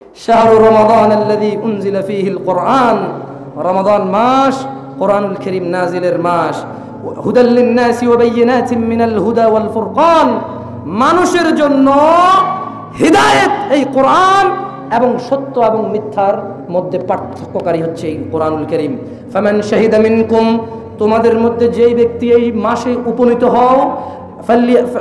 শাহরু রমাদান আল্লাযী উনজিলা ফীহিল কুরআন, রমাদান মাস কোরআনুল কারীম নাজিলের মাস। হুদাল লিন-নাসি ওয়া বায়িনাতিন মিনাল হুদা ওয়াল ফুরকান, মানুষের জন্য হিদায়াত এই কোরআন এবং সত্য এবং মিথ্যার মধ্যে পার্থক্যকারী হচ্ছে এই কোরআনুল কারীম। ফামান শাহিদা মিনকুম, তোমাদের মধ্যে যেই ব্যক্তি এই মাসে উপনীত হও,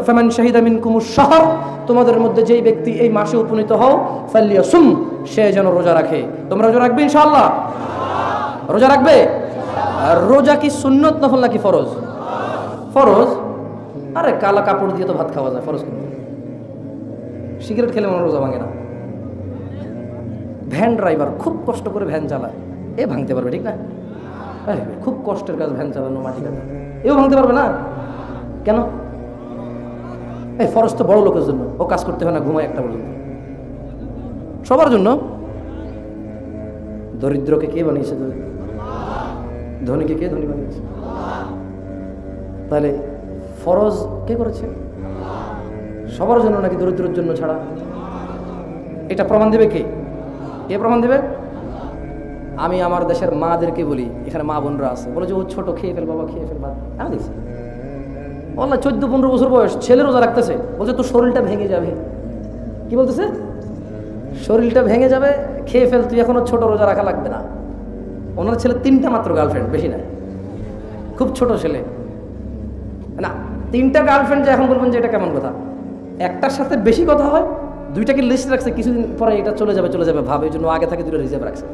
ফামান শাহিদা মিনকুমুশ শাহর, তোমাদের মধ্যে যেই ব্যক্তি এই মাসে উপনীত হও, ফালিয়াসুম, সে যেন রোজা রাখে। তোমরা রোজা রাখবে ইনশাআল্লাহ? রোজা রাখবে? আর রোজা কি সুন্নত নফল নাকি ফরজ? ফরজ। আরে কালা কাপড় দিয়ে তো ভাত খাওয়া যায়, ফরজ কেন? সিগারেট খেলে মনে রোজা ভাঙে না। ভ্যান ড্রাইভার খুব কষ্ট করে ভ্যান চালায়, এ ভাঙতে পারবে? ঠিক না? খুব কষ্টের কাজ ভ্যান চালানো, মাটি কাটা, এও ভাঙতে পারবে না। কেন? এই ফরজ তো বড় লোকের জন্য, ও কাজ করতে হয় না, ঘুমায় একটা পর্যন্ত। সবার জন্য। দরিদ্রকে কে বানিয়েছে? ধনীকে কে ধনী বানিয়েছে? তাহলে ফরজ কে করেছে? সবার জন্য নাকি দরিদ্রের জন্য ছাড়া? এটা প্রমাণ দেবে কে? কে প্রমাণ দেবে? আমি আমার দেশের মাদেরকে বলি, এখানে মা বোনরা আছে, বলে যে ও ছোট, খেয়ে ফেল বাবা, খেয়ে ফেল ভাত। আমি দেখছি বললাম 14-15 বছর বয়স ছেলে রোজা রাখতেছে, বলছে তোর শরীরটা ভেঙে যাবে। কি বলতেছে? শরীরটা ভেঙে যাবে, খেয়ে ফেল, তুই এখনো ছোট, রোজা রাখা লাগবে না। ওনার ছেলে 3টা মাত্র গার্লফ্রেন্ড, বেশি না, খুব ছোট ছেলে না। 3টা গার্লফ্রেন্ড, যে এখন বলবেন যে এটা কেমন কথা? একটার সাথে বেশি কথা হয়, 2টাকে লিস্ট রাখছে, কিছুদিন পরে এটা চলে যাবে ভাবে, এই জন্য আগে থেকে 2টা রিজার্ভ রাখছে।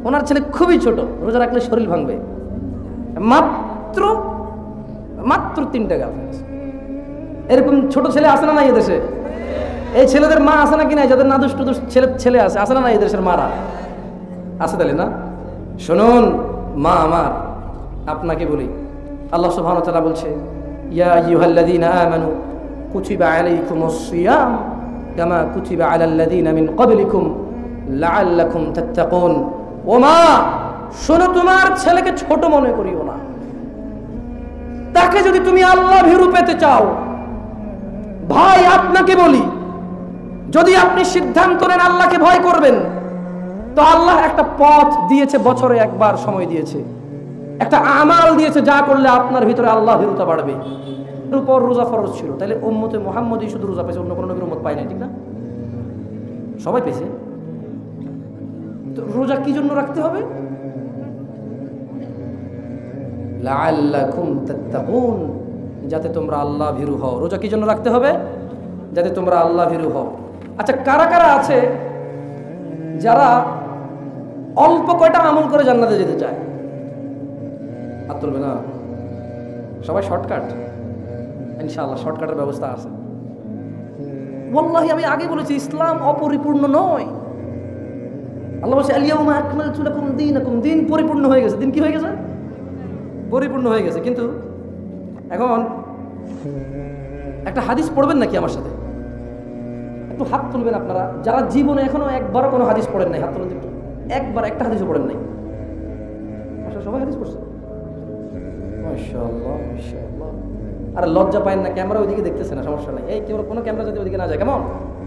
ওনার ছেলে খুবই ছোট, রোজা রাখলে শরীর ভাঙবে। মাত্র 3টা গার্লফ্রেন্ড। এরকম ছোট ছেলে আসে না নাই এদেশে? এই ছেলেদের মা আছে নাকি নাই, যাদের নাদুস টুদুস ছেলে আছে না নাই এদেশের মারা? আছে তাহলে না? শুনুন মা আমার, আপনাকে বলি, আল্লাহ সুবহানাহু ওয়া তাআলা বলছে, ইয়া আইয়ুহাল্লাযীনা আমানু কুতিবা আলাইকুমুস সিয়াম কামা কুতিবা আলাল্লাযীনা মিন ক্বাবলিকুম লাআল্লাকুম তাত্তাকুন। ও মা, শোনো, তোমার ছেলেকে ছোট মনে করিও না। তাকে যদি তুমি আল্লাহ ভীরু পেতে চাও, ভাই আপনাকে বলি, যদি আপনি সিদ্ধান্ত নেন আল্লাহকে ভয় করবেন, তো আল্লাহ একটা পথ দিয়েছে, বছরে একবার সময় দিয়েছে, একটা আমাল দিয়েছে, যা করলে আপনার ভিতরে আল্লাহ ভীরুতা বাড়বে। এর উপর রোজা ফরজ ছিল, তাহলে উম্মতে মুহাম্মদই শুধু রোজা পেয়েছে, অন্য কোনো নবীর উম্মত পায় না, ঠিক না? সবাই পেয়েছে। তো রোজা কি জন্য রাখতে হবে? লাআল্লাকুম তাত্তাকুন, যাতে তোমরা আল্লাহ ভীরু হও। রোজা কি জন্য রাখতে হবে? যাতে তোমরা আল্লাহ ভীরু হও। আচ্ছা, কারা কারা আছে যারা অল্প কয়টা আমল করে জান্নাতে যেতে চায়? হাত তুলবে না? সবাই শর্টকাট? ইনশাআল্লাহ শর্টকাটের ব্যবস্থা আছে। ওয়াল্লাহি আমি আগে বলেছি, ইসলাম অপরিপূর্ণ নয়। আল্লাহ বলছে আল-ইয়াউমা আকমালতু লাকুম দীনাকুম, দিন পরিপূর্ণ হয়ে গেছে। দিন কি হয়ে গেছে? পরিপূর্ণ হয়ে গেছে। কিন্তু এখন একটা হাদিস পড়বেন নাকি আমার সাথে? একটু হাত তুলবেন আপনারা যারা জীবনে এখনো একবারও কোনো হাদিস পড়েন নাই। হাত তুলুন একটু। একবার একটা হাদিসও পড়েন নাই? আচ্ছা, সবাই হাদিস পড়ছে, মাশাআল্লাহ মাশাআল্লাহ। আরে লজ্জা পায় না? ক্যামেরা ওইদিকে দেখতেছে না, সমস্যা নাই। এই কেউ কোনো ক্যামেরা যদি ওইদিকে না যায়, কেমন?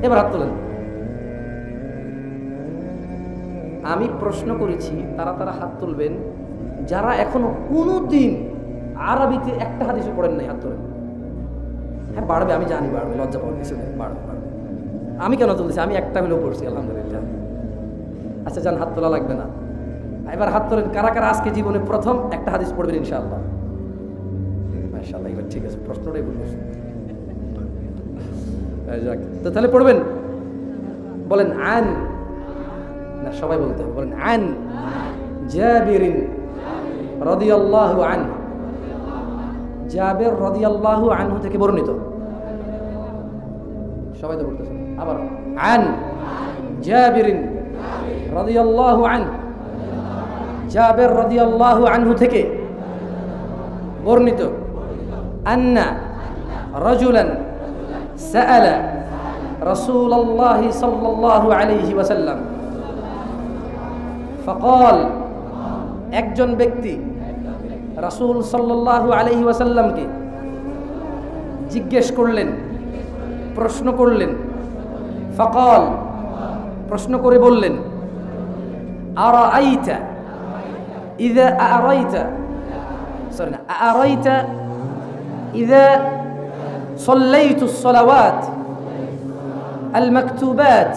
এবার হাত তোলেন। আমি প্রশ্ন করেছি, তারা হাত তুলবেন যারা এখনো কোনোদিন আরবিতে একটা হাদিসও পড়েন নাই। হাত তোলেন। হ্যাঁ বাড়বে, আমি জানি বাড়বে, লজ্জা পাওয়ার কিছু নেই, বাড়বে। আমি কেন তুলছি? আমি একটা হলেও পড়ছি, আলহামদুলিল্লাহ। আচ্ছা যান, হাত তোলা লাগবে না। এবার হাত তোলেন কারা কারা আজকে জীবনে প্রথম একটা হাদিস পড়বেন ইনশাআল্লাহ। মাশাআল্লাহ, এবার ঠিক আছে, প্রশ্নটাই বলবো। তো তাহলে পড়বেন, বলেন আন, না সবাই বলতে হবে, বলেন আন জাবিরিন রাদিয়াল্লাহু আনহু, জাবের রাদিয়াল্লাহু আনহু থেকে বর্ণিত। সবাই তো বলতেছেন। আবার আন জাবিরিন রাদিয়াল্লাহু আনহু, জাবের রাদিয়াল্লাহু আনহু থেকে বর্ণিত, আন্না রাজুলান সাআলা রাসূলুল্লাহ সাল্লাল্লাহু আলাইহি ওয়াসাল্লাম ফাকাল, একজন ব্যক্তি রাসূল সাল্লাল্লাহু আলাইহি ওয়াসাল্লামকে জিজ্ঞেস করলেন, প্রশ্ন করলেন। ফাকাল, প্রশ্ন করে বললেন, আরাআইতা ইযা আরাইতা সরি না আরাইতা ইযা সাল্লাইতুস সালাওয়াত আল মাকতুবাত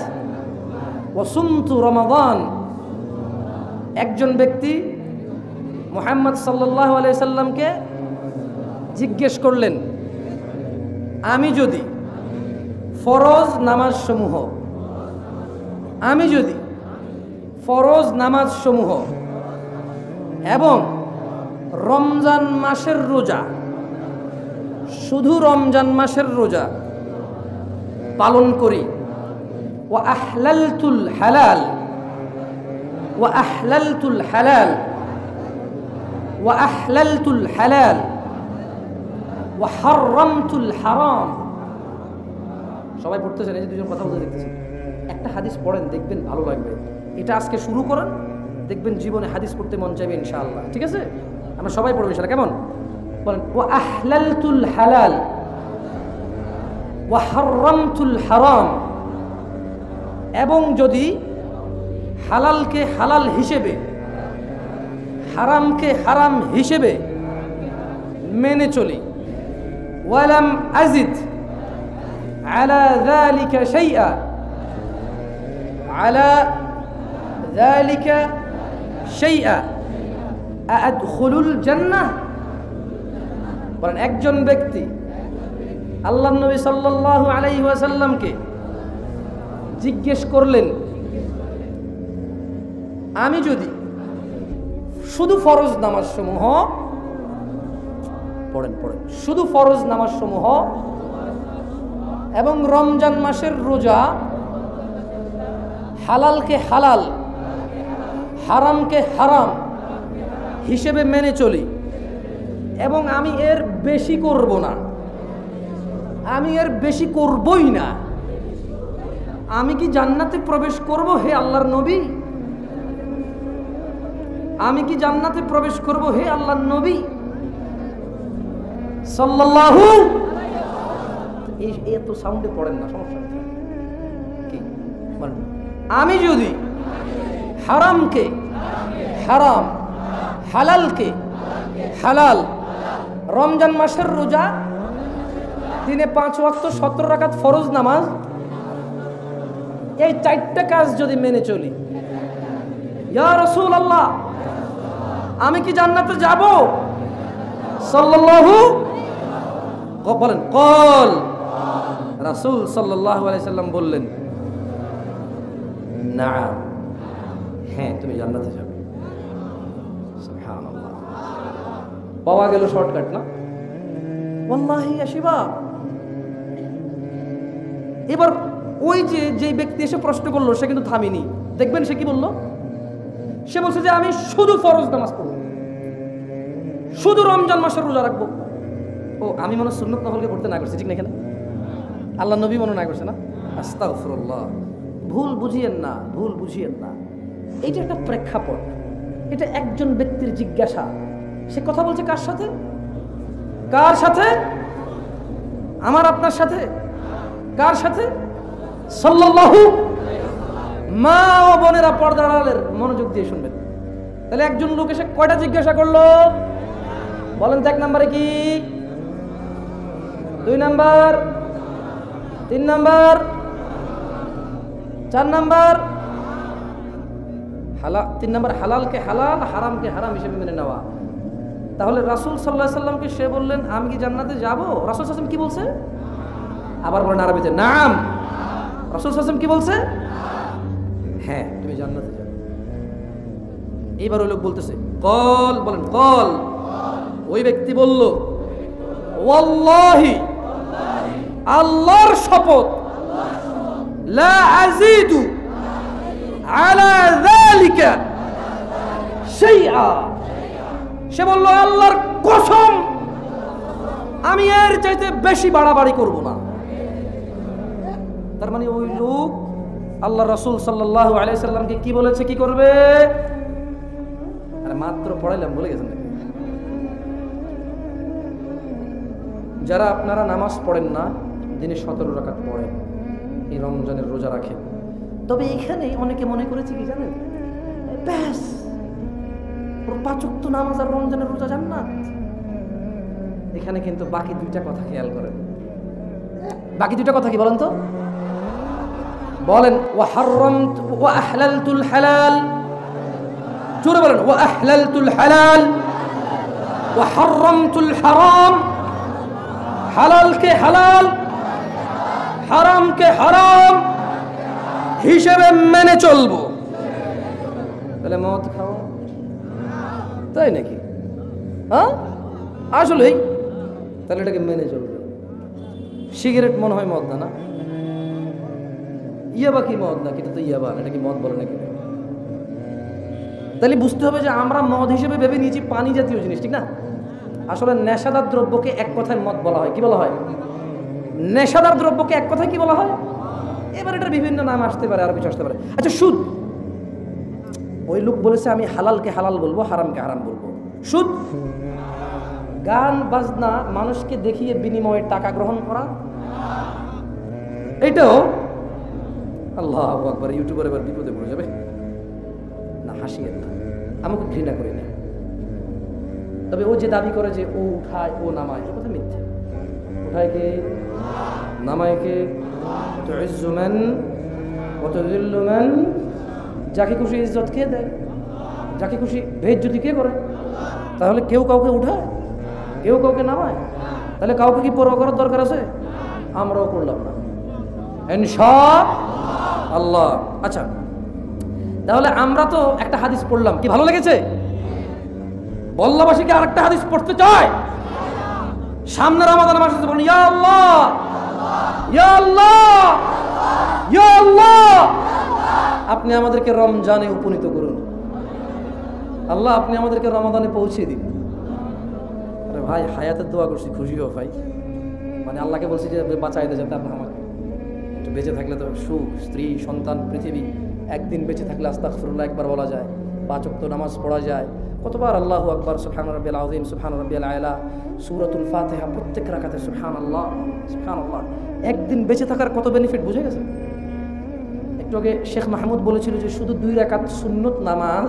ওয়া সুমতু রমাদান। একজন ব্যক্তি মুহাম্মদ সাল্লাল্লাহু আলাইহি সাল্লামকে জিজ্ঞেস করলেন, আমি যদি ফরজ নামাজসমূহ এবং রমজান মাসের রোজা, শুধু রমজান মাসের রোজা পালন করি, ওয়া আহলালতুল হালাল ওয়া হারামতুল হারাম। সবাই পড়তেছেন, এই যে দুজন কথা বলতে দেখতেছেন। একটা হাদিস পড়েন, দেখবেন ভালো লাগবে। এটা আজকে শুরু করেন, দেখবেন জীবনে হাদিস পড়তে মন চাইবে ইনশাআল্লাহ। ঠিক আছে, আমরা সবাই পড়বো ইনশাআল্লাহ। কেমন বলেন? ওয়া আহলালতুল হালাল ওয়া হারামতুল হারাম। এবং যদি হালালকে হালাল হিসেবে, হারামকে হারাম হিসেবে মেনে চলি, ওয়ালাম আজিদ আলা যালিকা শাইআ, আদখুলুল জান্নাহ। বলেন, একজন ব্যক্তি আল্লাহর নবী সাল্লাল্লাহু আলাইহি ওয়াসাল্লামকে জিজ্ঞেস করলেন, আমি যদি শুধু ফরজ নামাজসমূহ শুধু ফরজ নামাজসমূহ এবং রমজান মাসের রোজা হালালকে হালাল হারামকে হারাম হিসেবে মেনে চলি এবং আমি এর বেশি করব না, আমি এর বেশি করবই না, আমি কি জান্নাতে প্রবেশ করব হে আল্লাহর নবী? আমি কি জান্নাতে প্রবেশ করব হে আল্লাহর নবী সাল্লাল্লাহু? এই এত সাউন্ডে পড়েন না, সমস্যা কি? আমি যদি হারামকে হারাম হালালকে হালাল, রমজান মাসের রোজা, দিনে 5 ওয়াক্ত 17 রাকাত ফরজ নামাজ, এই 4টা কাজ যদি মেনে চলি, ইয়া রাসূলুল্লাহ আমি কি জান্নাতে যাব? সাল্লাল্লাহু বলেন, কল রাসূল সাল্লাল্লাহু আলাইহি সাল্লাম বললেন, নাআম, হ্যাঁ তুমি জান্নাতে যাবে। সুবহানাল্লাহ, পাওয়া গেল শর্টকাট না? ওয়াল্লাহি আসিবা। এবার ওই যে ব্যক্তি এসে প্রশ্ন করলো, সে কিন্তু থামেনি। দেখবেন সে কি বলল? সে বলছে যে আমি শুধু ফরজ নামাজ পড়ব, শুধু রমজান মাসের রোজা রাখবো। ও, আমি মনে সুন্নত নফলকে পড়তে না করছি, ঠিক না? এখানে আল্লাহ নবী মনে না করছে না? আস্তাগফিরুল্লাহ। ভুল বুঝিয়েন না। এইটা একটা প্রেক্ষাপট, এটা একজন ব্যক্তির জিজ্ঞাসা। সে কথা বলছে কার সাথে? আমার আপনার সাথে। কার সাথে? সাল্লাল্লাহু। মা ও বোনেরা, পর্দার আড়ালের মনোযোগ দিয়ে শুনবেন। তাহলে একজন লোক এসে কয়টা জিজ্ঞাসা করলো বলেন তো? 1 নম্বরে কি, 2 নাম্বার, 3 নাম্বার, 4 নাম্বার। 3 নাম্বার হালালকে হালাল হারামকে হারাম হিসেবে মেনে নেওয়া। তাহলে রাসূল সাল্লাল্লাহু আলাইহি সাল্লামকে সে বললেন, আমি কি জান্নাতে যাব? রাসূল সাল্লাল্লাহু আলাইহি সাল্লাম কি বলছে? আবার বলেন আরবিতে, নাম। রাসূল সাল্লাল্লাহু আলাইহি সাল্লাম কি বলছে? হ্যাঁ তুমি জান্নাতে যাবে। এইবার ওই লোক বলতেছে, কল, বলেন কল। ওই ব্যক্তি বলল, ওয়াল্লাহি, আল্লাহর শপথ, লা আযীদু আলা যালিকা শাইআ। সে বলল, আল্লাহর কসম আমি এর চাইতে বেশি বাড়াবাড়ি করব না। তার মানে ওই লোক আল্লাহ রাসূল সাল্লাল্লাহু আলাইহি সাল্লামকে কি বলেছে, কি করবে? আরে মাত্র পড়াইলাম, বলে গেছেন নাকি? যারা আপনারা নামাজ পড়েন না, দিনে 17 রাকাত পড়েন, এই রমজানের রোজা রাখেন, তবে এখানে অনেকে মনে করেছে কি জানেন, ব্যাস 5 ওয়াক্ত নামাজ আর রমজানের রোজা জান্নাত। এখানে কিন্তু বাকি 2টা কথা খেয়াল করেন। বাকি 2টা কথা কি বলেন তো? বলেন ওয়া হারামতু ওয়া আহলালতুল হালাল, জোরে বলেন ওয়া আহলালতুল হালাল ওয়া হারামতুল হারাম। হালালকে হালাল, হারামকে হারাম হিসেবে মেনে চলবো। তাহলে মদ খাওয়া, তাই নাকি? হ্যাঁ আসলেই তাহলে এটাকে মেনে চলবে। সিগারেট মনে হয় মদ না? ইয়াবা কি মদ না? কিন্তু তো ইয়াবা, এটা কি মদ বলে নাকি? তাহলে বুঝতে হবে যে আমরা মদ হিসেবে ভেবে নিয়েছি পানি জাতীয় জিনিস, ঠিক না? আসলে নেশাদার দ্রব্যকে এক কথায় মদ বলা হয়। কি বলা হয়? নেশাদার দ্রব্যকে এক কথায় কি বলা হয়? এবার এটার বিভিন্ন নাম আসতে পারে, আরো কিছু আসতে পারে। আচ্ছা, সুদ, ওই লোক বলেছে আমি হালালকে হালাল বলবো, হারামকে হারাম বলবো। সুদ, গান বাজনা মানুষকে দেখিয়ে বিনিময়ে টাকা গ্রহণ করা, এটাও আল্লাহু আকবার। ইউটিউবার এবার বিপদে পড়ে যাবে না, হাসিয়েন না, আমাকে ঘৃণা করি না। তবে ও যে দাবি করে যে ও উঠায় ও নামায়, এ কথা মিথ্যে। উঠায় কে? নামায় কে? তুইজ্জু মান ওয়া তুযিল্লু মান। যাকে খুশি ইজ্জত কে দেয়? যাকে খুশি বেইজ্জতি কে করে? তাহলে কেউ কাউকে উঠায়, কেউ কাউকে নামায়, তাহলে কাউকে কি পরোয়া করার দরকার আছে? আমরাও করলাম না ইনশাআল্লাহ। আচ্ছা, তাহলে আমরা তো একটা হাদিস পড়লাম, কি ভালো লেগেছে? বল্লাবাসীকে আরেকটা হাদিস পড়তে চায়। সামনে রমাদান মাস আছে, বলুন ইয়া আল্লাহ, ইয়া আল্লাহ, ইয়া আল্লাহ, আপনি আমাদেরকে রমজানে উপনীত করুন। আল্লাহ আপনি আমাদেরকে রমাদানে পৌঁছে দিন। আরে ভাই, হায়াতের দোয়া করছি, খুশি হও ভাই। মানে আল্লাহকে বলছি যে বাঁচাই দে, যাতে আপনার আমাকে একটু বেঁচে থাকলে তো সুখ, স্ত্রী, সন্তান, পৃথিবী, একদিন বেঁচে থাকলে আস্তাগফিরুল্লাহ একবার বলা যায়, 5 ওয়াক্ত নামাজ পড়া যায়, কতবার আল্লাহু আকবার, সুবহান রাব্বিয়াল আযীম, সুবহান রাব্বিয়াল আলা, সূরাতুল ফাতিহা প্রত্যেক রাকাতে সুবহানাল্লাহ, সুবহানাল্লাহ। একদিন বেঁচে থাকার কত বেনিফিট বুঝে গেছে? একটু আগে শেখ মাহমুদ বলেছিল যে শুধু 2 রাকাত সুন্নত নামাজ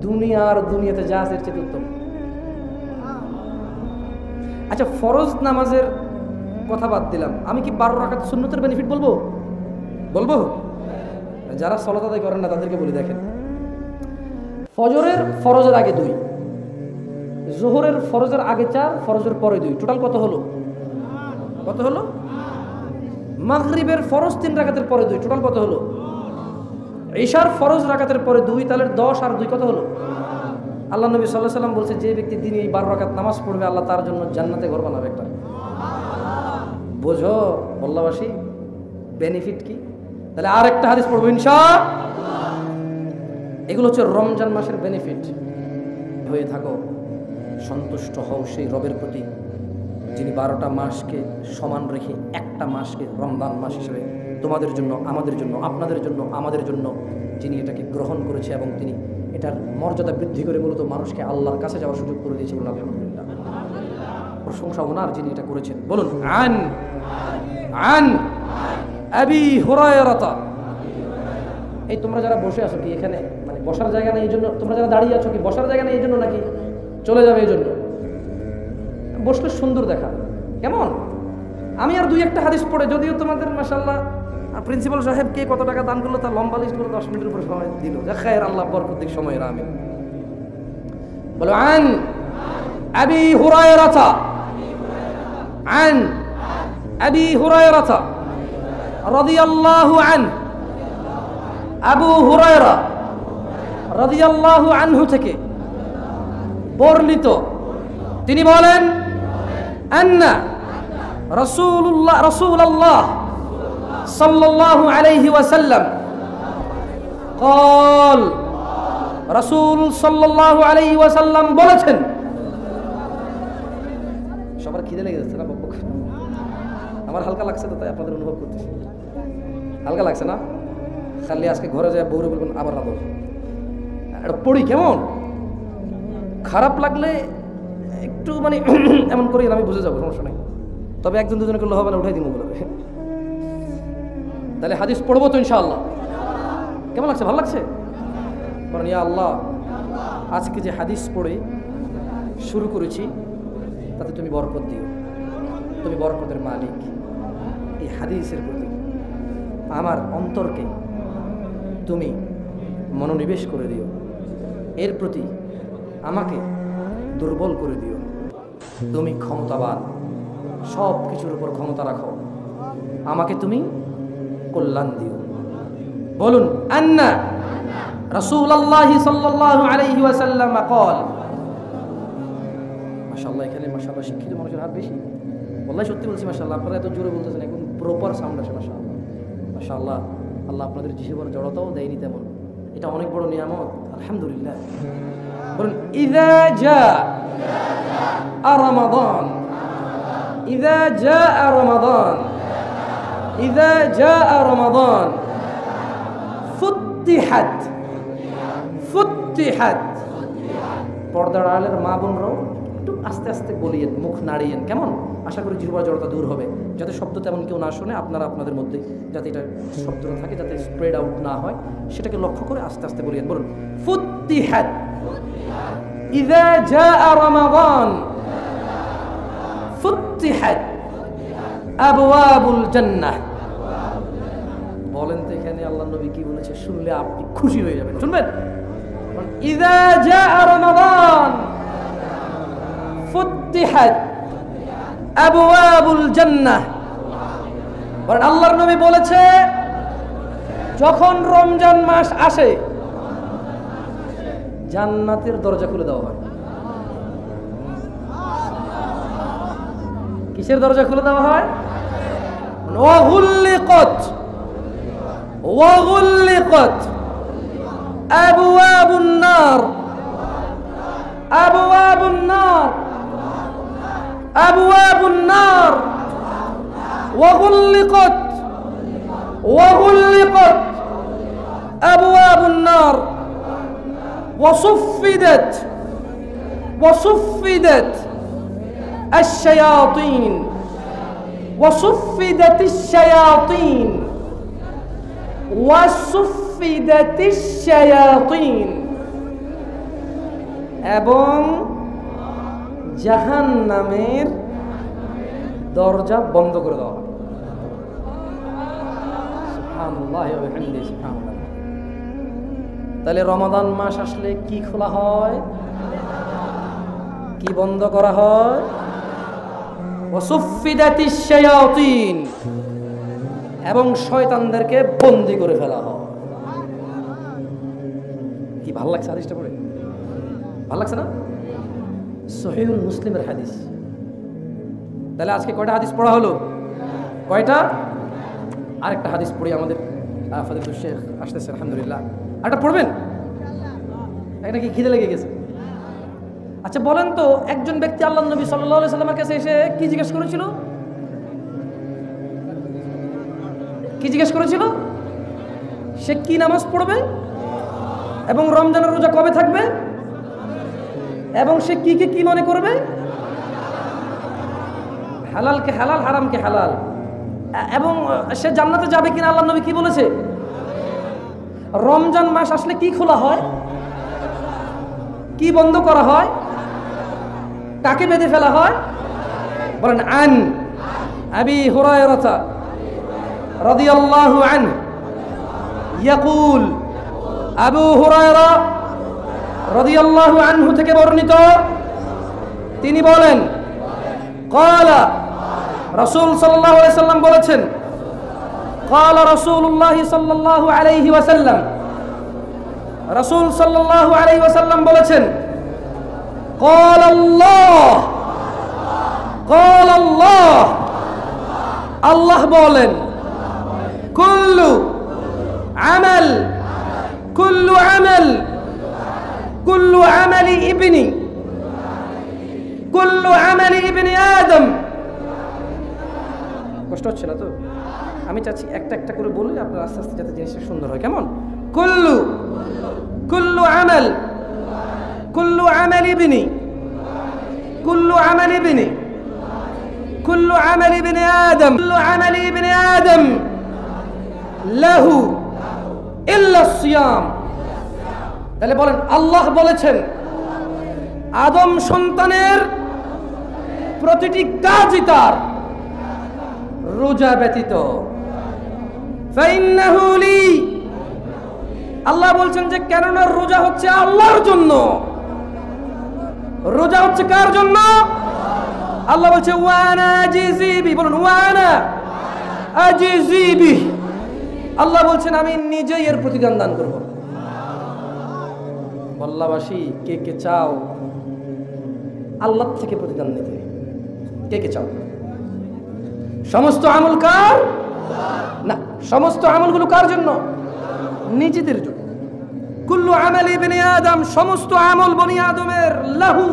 দুনিয়াতে যা আছে এর চেয়ে উত্তম। আচ্ছা, ফরজ নামাজের কথা বাদ দিলাম, আমি কি 12 রাকাত সুন্নতের বেনিফিট বলবো? বলবো? যারা সালাত আদায় করেন না তাদেরকে বলি, দেখেন, ফজরের ফরজের আগে 2, যোহরের ফরজের আগে 4, ফরজের পরে 2, টোটাল কত হলো? কত হলো? মাগরিবের ফরজ 3 রাকাতের পরে 2, টোটাল কত হলো? ইশার ফরজ রাকাতের পরে 2, তাহলে 10 আর 2 কত হলো? আল্লাহ নবী সাল্লাল্লাহু আলাইহি ওয়াসাল্লাম বলছে, যে ব্যক্তি দিনে এই 12 রাকাত নামাজ পড়বে, আল্লাহ তার জন্য জান্নাতে ঘর বানাবে একটা। বোঝো বল্লাবাসী বেনিফিট কি? তাহলে আর একটা হাদিস পড়বো ইনশাআল্লাহ। এগুলো হচ্ছে রমজান মাসের বেনিফিট। হয়ে থাকো, সন্তুষ্ট হও সেই রবের প্রতি যিনি 12টা মাসকে সমান রেখে একটা মাসকে রমজান মাস হিসেবে তোমাদের জন্য, আমাদের জন্য, আপনাদের জন্য, আমাদের জন্য যিনি এটাকে গ্রহণ করেছে এবং তিনি এটার মর্যাদা বৃদ্ধি করে মূলত মানুষকে আল্লাহর কাছে যাওয়ার সুযোগ করে দিয়েছে। বলুন আলহামদুলিল্লাহ, প্রশংসা ওনার যিনি এটা করেছেন। বলুন আন আবি হুরায়রা। এই তোমরা যারা বসে আছো কি এখানে মানে বসার জায়গা নেই এই জন্য? তোমরা যারা দাঁড়িয়ে আছো কি বসার জায়গা নেই এই জন্য নাকি চলে যাবে এই জন্য? বসলে সুন্দর দেখা কেমন? আমি আর 2-1টা হাদিস পড়ে, যদিও তোমাদের মাশাআল্লাহ প্রিন্সিপাল সাহেব কে কত টাকা দান করলো তার লম্বা লিস্ট করে 10 মিনিটের উপর সময় দিল। যা খায়ের, আল্লাহ বরকত দিক সময়ের। আমিন। বলো আন আবি হুরায়রা, আন আবি হুরায়রা রাদিয়াল্লাহু আনহু, আবু হুরায়রা রাদিয়াল্লাহু আনহু থেকে বর্ণিত, তিনি বলেন আন্না রাসূলুল্লাহ সাল্লাল্লাহু আলাইহি ওয়াসাল্লাম قال, রাসূল সাল্লাল্লাহু আলাইহি ওয়াসাল্লাম বলেছেন। সবার খিদে লেগে যাচ্ছে না? বকবক আমার হালকা লাগছে তো, তাই আপনাদের অনুভব করতেছি। হালকা লাগছে না? খালি আজকে ঘরে যায় বউরে বলবেন আবার রাখো, এটা পড়ি কেমন? খারাপ লাগলে একটু মানে এমন করি, আমি বুঝে যাবো, সমস্যা নেই। তবে 1-2 জনকে লোহা বেলা উঠাই দিব বলবে। তাহলে হাদিস পড়বো তো ইনশাআল্লাহ। কেমন লাগছে? ভালো লাগছে? বলেন ইয়া আল্লাহ, আজকে যে হাদিস পড়ে শুরু করেছি তাতে তুমি বরকত দিও, তুমি বরকতের মালিক। এই হাদিসের প্রতি আমার অন্তরকে তুমি মনোনিবেশ করে দিও, এর প্রতি আমাকে দুর্বল করে দিও। তুমি ক্ষমতাবান, সব কিছুর উপর ক্ষমতা রাখো, আমাকে তুমি কল্যাণ দিও। বলুন আন্না রাসূলুল্লাহ সাল্লাল্লাহু আলাইহি ওয়াসাল্লাম قال। মাশাআল্লাহ, এখানে মাশাআল্লাহ শিক্ষিত মানুষের হাত বেশি। ওয়াল্লাহি সত্যি বলছি, মাশাআল্লাহ আপনারা এত জোরে বলতেছেন, একদম প্রপার সাউন্ড আসে। মাশাআল্লাহ মাশাআল্লাহ, আল্লাহ আপনাদের জিহ্বার জড়তাও দেয়নি তেমন, এটা অনেক বড় নিয়ামত, আলহামদুলিল্লাহ। বলুন ইযা জাআ রমাদান, ইযা জাআ রমাদান, ইযা জাআ রমাদান ফুতিহাত, ফুতিহাত। পর্দার আড়ালের মা বোনরাও একটু আস্তে আস্তে বলিয়েন, মুখ নাড়িয়েন, কেমন? আশা করি জিহ্বার জড়তা দূর হবে, যাতে শব্দ তেমন কেউ না শোনে, আপনারা আপনাদের মধ্যে যাতে এটা শব্দটা থাকে, যাতে স্প্রেড আউট না হয়, সেটাকে লক্ষ্য করে আস্তে আস্তে বলিয়েন। বলুন ফুতিহাত ইযা জাআ রমাদান ফুতিহাত আবওয়াবুল জান্নাহ। বলেন তো এখানে আল্লাহর নবী কি বলেছে? শুনলে আপনি খুশি হয়ে যাবেন, শুনবেন? ইযা জাআ রমাদান ফুতিহাত আবওয়াবুল জান্নাহ। বলেন আল্লাহর নবী বলেছে যখন রমজান মাস আসে জান্নাতের দরজা খুলে দেওয়া হয়। কিসের দরজা খুলে দেওয়া হয়? ওয়াগুল্লিকাত, ওয়াগুল্লিকাত আবওয়াবুন নার, আবওয়াবুন নার, আবওয়াবুন নার ওয়াগুল্লিকাত, ওয়াগুল্লিকাত আবওয়াবুন নার وصفدت وصفدت الشياطين وصفدت الشياطين وصفدت الشياطين এবং জাহান্নামের দরজা বন্ধ করে দেওয়া হয়। সুবহানাল্লাহ ওয়া বিহামদিহি, সুবহানাল্লাহ। তাহলে রমাদান মাস আসলে কি খোলা হয়, কি বন্ধ করা হয়? ওয়াসুফিদাতিশ শায়াতিন, এবং শয়তানদেরকে বন্দী করে ফেলা হয়। কি ভালো লাগছে হাদিসটা পড়ে? ভালো লাগছে না? সহিহুল মুসলিমের হাদিস। তাহলে আজকে কয়টা হাদিস পড়া হলো? কয়টা? আরেকটা হাদিস পড়ি, আমাদের ফাদিলুল শেখ আসতেছে, আলহামদুলিল্লাহ। আরেকটা পড়বেন? এটা কি খিদে লেগে গেছে? আচ্ছা বলেন তো, একজন ব্যক্তি আল্লাহর নবী সাল্লাল্লাহু আলাইহি সাল্লামের কাছে এসে কি জিজ্ঞেস করেছিল? কি জিজ্ঞেস করেছিল? সে কি নামাজ পড়বে এবং রমজানের রোজা কবে থাকবে এবং সে কি কি মনে করবে, হালালকে হালাল, হারামকে হালাল, এবং সে জান্নাতে যাবে কিনা আল্লাহর নবী কি বলেছে? রমজান মাস আসলে কি খোলা হয়, কি বন্ধ করা হয়, কাকে বেঁধে ফেলা হয়? বলেন আন আবি হুরায়রা রাদিয়াল্লাহু আনহু ইয়াকুল, আবু হুরায়রা রাদিয়াল্লাহু আনহু থেকে বর্ণিত, তিনি বলেন ক্বালা, রাসূল সাল্লাল্লাহু আলাইহি সাল্লাম বলেছেন, ক্বালা রাসূলুল্লাহ সাল্লাল্লাহু আলাইহি ওয়াসাল্লাম, রাসূল সাল্লাল্লাহু আলাইহি ওয়াসাল্লাম বলেছেন, ক্বালা আল্লাহ, ক্বালা আল্লাহ, আল্লাহ বলেন, কুল্লু আমাল, কুল্লু আমাল, কুল্লু আমালি ইবনি, কুল্লু আমালি ইবনি আদম। কষ্ট হচ্ছে না তো? আমি চাচ্ছি একটা একটা করে বলি, আপনার আস্তে আস্তে যাতে জিনিসটা সুন্দর হয়। কেমন? কুল্লু, কুল্লু আমাল, কুল্লু আমালি ইবনি, কুল্লু আমালি ইবনি, কুল্লু আমালি ইবনি আদম, কুল্লু আমালি ইবনি আদম লাহু ইল্লা সিয়াম। তাহলে বলেন আল্লাহ বলেছেন আদম সন্তানের প্রতিটি কাজই তার রোজা ব্যতীত। ফাইন্নাহু লি, আল্লাহ বলছেন যে কেননা রোজা হচ্ছে আল্লাহর জন্য। রোজা হচ্ছে কার জন্য? আল্লাহ বলছে ওয়ানা আজিজিবি, বলুন ওয়ানা আজিজিবি। আল্লাহ বলছেন আমি নিজেই এর প্রতিদান দান করব। বল্লাবাসী কে কে চাও আল্লাহ থেকে প্রতিদান নিতে? কে কে চাও? সমস্ত আমল কার না, সমস্ত আমলগুলো কার জন্য? নিজেদের জন্য। কুল্লু আমালি ইবনে আদম, সমস্ত আমল বনি আদমের, লাহু,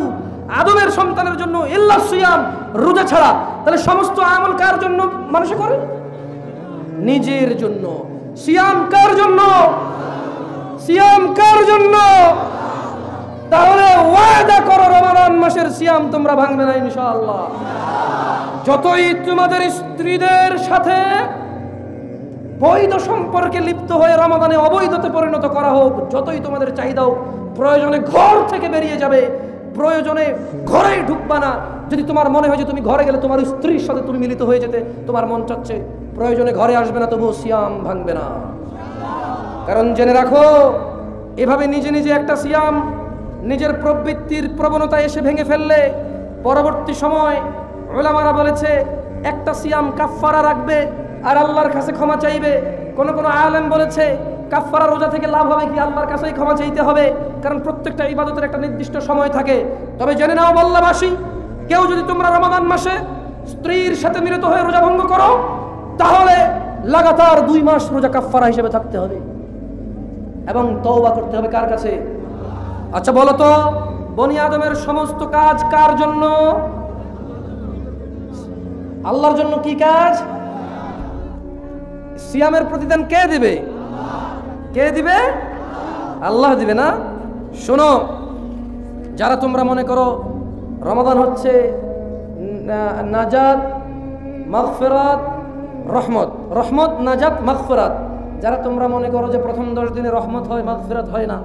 আদমের সন্তানের জন্য, ইল্লা সিয়াম, রোজা ছাড়া। তাহলে সমস্ত আমল কার জন্য মানুষ করে? নিজের জন্য। সিয়াম কার জন্য? সিয়াম কার জন্য? তাহলে ওয়াদা করো রমাদান মাসের সিয়াম তোমরা ভাঙবে না ইনশাআল্লাহ। যতই তোমাদের স্ত্রীদের সাথে বৈধ সম্পর্কে লিপ্ত হয়ে রমাদানে অবৈধতে পরিণত করা হোক, যতই তোমাদের চাহিদা হোক, প্রয়োজনে ঘর থেকে বেরিয়ে যাবে, প্রয়োজনে ঘরেই ঢুকবা না। যদি তোমার মনে হয় যে তুমি ঘরে গেলে তোমার স্ত্রীর সাথে তুমি মিলিত হয়ে যেতে তোমার মন চাচ্ছে, প্রয়োজনে ঘরে আসবে না, তবুও সিয়াম ভাঙবে না। কারণ জেনে রাখো এভাবে নিজে নিজে একটা সিয়াম নিজের প্রবৃত্তির প্রবণতা এসে ভেঙে ফেললে পরবর্তী সময় উলামারা বলেছে একটা সিয়াম কাফফারা রাখবে আর আল্লাহর কাছে ক্ষমা চাইবে। কোন কোন আলেম বলেছে কাফফারা রোজা থেকে লাভ হবে কি? আল্লাহর কাছেই ক্ষমা চাইতে হবে, কারণ প্রত্যেকটা ইবাদতের একটা নির্দিষ্ট সময় থাকে। তবে জেনে নাও বল্লাবাসী, কেউ যদি তোমরা রমাদান মাসে স্ত্রীর সাথে মিলিত হয়ে রোজা ভঙ্গ করো, তাহলে লাগাতার 2 মাস রোজা কাফফারা হিসেবে থাকতে হবে এবং তওবা করতে হবে। কার কাছে? আচ্ছা বলো তো, বনি আদমের সমস্ত কাজ কার জন্য? আল্লাহর জন্য। কি কাজ? সিয়ামের প্রতিদান কে দিবে? কে দিবে? আল্লাহ দিবে না? শোনো, যারা তোমরা মনে করো রমাদান হচ্ছে নাজাত, মাগফিরাত, রহমত, রহমত, নাজাত, মাগফিরাত, যারা তোমরা মনে করো যে প্রথম 10 দিনে রহমত হয়, মাগফিরাত হয় না,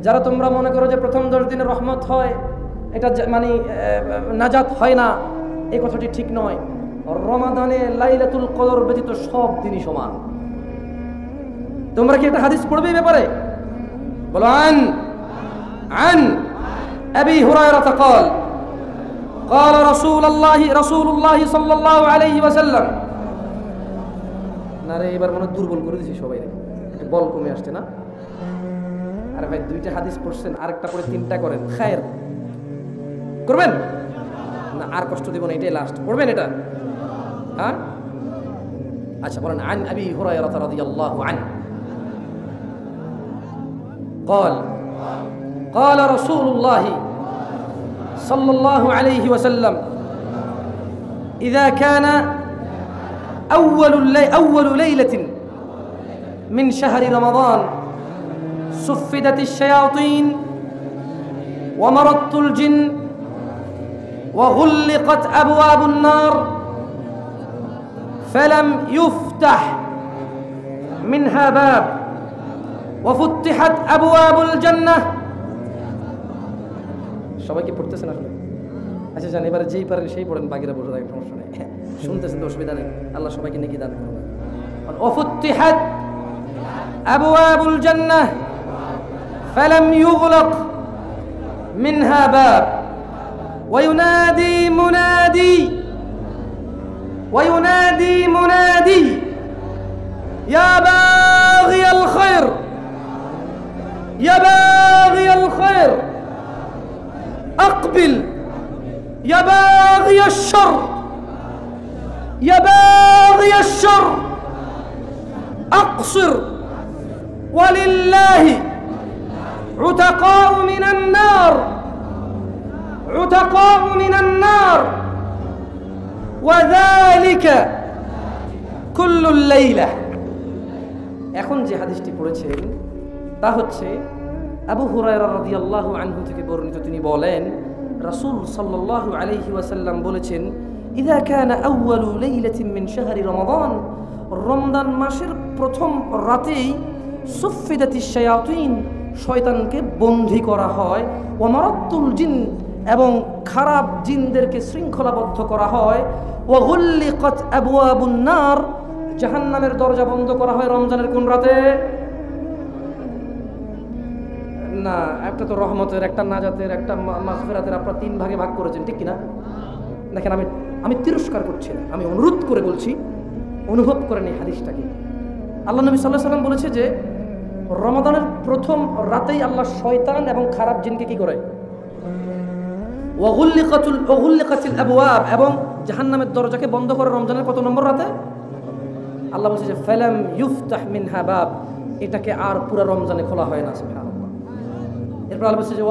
যারা তোমরা মনে করো যে প্রথম 10 দিনে রহমত হয়, এটা মানে নাজাত হয় না, এই কথাটি ঠিক নয়। রমাদানে লাইলাতুল কদর ব্যতীত সব দিনই সমান। তোমরা কি একটা হাদিস পড়বে এই ব্যাপারে? বলো আন আবি হুরায়রা قال قال رسول الله صلى الله عليه وسلم। না রে, এবার মনে দুর্বল করে দিছি সবাই, বল কমে আসছে না? আরে ভাই, 2টা হাদিস পড়ছেন, আরেকটা পরে 3টা করেন, খায়ের করবেন না, আর কষ্ট দিব না, এটাই লাস্ট। পড়বেন এটা? হ্যাঁ আচ্ছা বলেন। আন আবি হুরায়রা রাদিয়াল্লাহু আনহু قال قال رسول الله صلى الله عليه وسلم إذا كان أول ليلة من شهر رمضان صفدت الشياطين ومرضت الجن وغلقت أبواب النار فلم يفتح منها باب وفتحت أبواب الجنة। সবাই কি পড়তেছেন আসলে? আচ্ছা জানি, এবারে যেই পারেন সেই পড়েন, বাকিরা বসে থাকে, সমস্যা নেই, শুনতেছেন তো, অসুবিধা নেই। আল্লাহ সবাইকে নেকি দান করুন। وفتحت أبواب الجنة فلم يغلق منها باب وينادي منادي يا باغي الخير يا باغي الخير أقبل يا باغي الشر يا باغي الشر أقصر ولله عتقاء من النار عتقاء من النار وذلك كل الليلة। এখন যে হাদিসটি পড়েছেন তা হচ্ছে আবু হুরায়রা রাদিয়াল্লাহু আনহু থেকে বর্ণিত। তিনি বলেন রাসূল সাল্লাল্লাহু আলাইহি ওয়াসাল্লাম বলেছেন, ইযা কানা আউয়ালু লাইলাতিন মিন শাহরি রমাদান, রমজান মাসের প্রথম রাতেই সুফিদাতিশ শায়াতিন, শয়তানকে বন্দী করা হয়, ওয়া মারাতুল জিন, এবং খারাপ জিনদেরকে শৃঙ্খলাবদ্ধ করা হয়, ওয়া গুল্লিকাত আবওয়াবুন নার, জাহান্নামের দরজা বন্ধ করা হয় রমজানের কোন রাতে? না, একটা তো রহমতের, একটা নাজাতের, একটা মাগফিরাতের, আপনারা 3 ভাগে ভাগ করেছেন, ঠিক কিনা? দেখেন, আমি তিরস্কার করছি না, আমি অনুরোধ করে বলছি, অনুভব করেন এই হাদিসটাকে। আল্লাহ নবী সাল্লাল্লাহু আলাইহি ওয়াসাল্লাম বলেছে যে রমাদানের প্রথম রাতেই আল্লাহ শয়তান এবং খারাপ জিনকে কি করে? ওয়া গুল্লিকাতিল আবওয়াব, এবং জাহান্নামের দরজাকে বন্ধ করে রমজানের কত নম্বর রাতে? আল্লাহ বলছে যে ফালাম ইফতাহ মিনহা বাব, এটাকে আর পুরো রমজানে খোলা হয় না। সুবহানাল্লাহ। এরপর আল্লাহ বলছে যে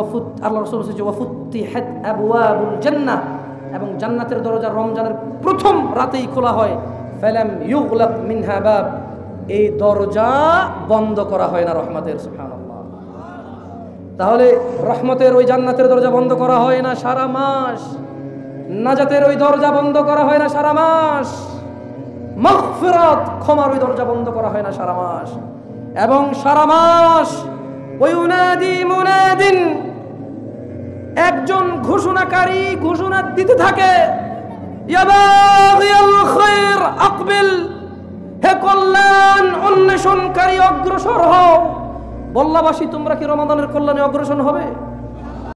আল্লাহ রাসূল বলছে যে ওয়াফুতিহাত আবওয়াবুল জান্নাহ, এবং জান্নাতের দরজা রমজানের প্রথম রাতেই খোলা হয়। ফালাম ইউগলাক মিনহা বাব, এই দরজা বন্ধ করা হয় না রহমতের। সুবহানাল্লাহ। তাহলে রহমতের ওই জান্নাতের দরজা বন্ধ করা হয় না সারা মাস, নাজাতের ওই দরজা বন্ধ করা হয় না সারা মাস, মাগফিরাত ক্ষমার ওই দরজা বন্ধ করা হয় না সারা মাস, এবং সারা মাস ওয়ায়ুনাদি মুনাদিন, একজন ঘোষণাকারী ঘোষণা দিতে থাকে, ইয়া বাগিয়াল খায়র আকবিল, হে কল্যাণ অন্বেষণকারী অগ্রসর হও। বল্লাবাসী, তোমরা কি রমাদানের কল্যাণে অগ্রসর হবে?